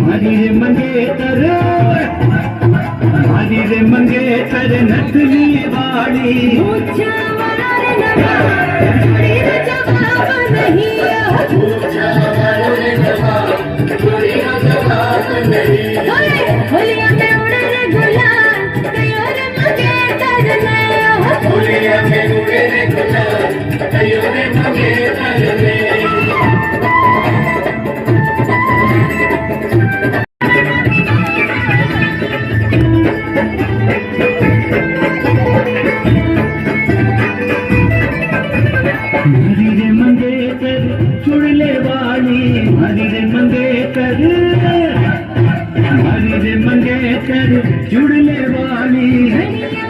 हरी रे मंगेतर, हरी रे मंगेतर नथली वाली पूछा वार लगा थोड़ी रे जवाब नहीं पूछा वार लगा थोड़ी रे जवाब नहीं होलिया में उड़े रे गुलाल कयो रे मंगेतर ने होलिया में उड़े रे गुलाल कयो रे मंगेतर ने हरी रे मंगेतर चुड़ले वाली, हरी रे मंगेतर, हरी रे मंगेतर चुड़ले वाली।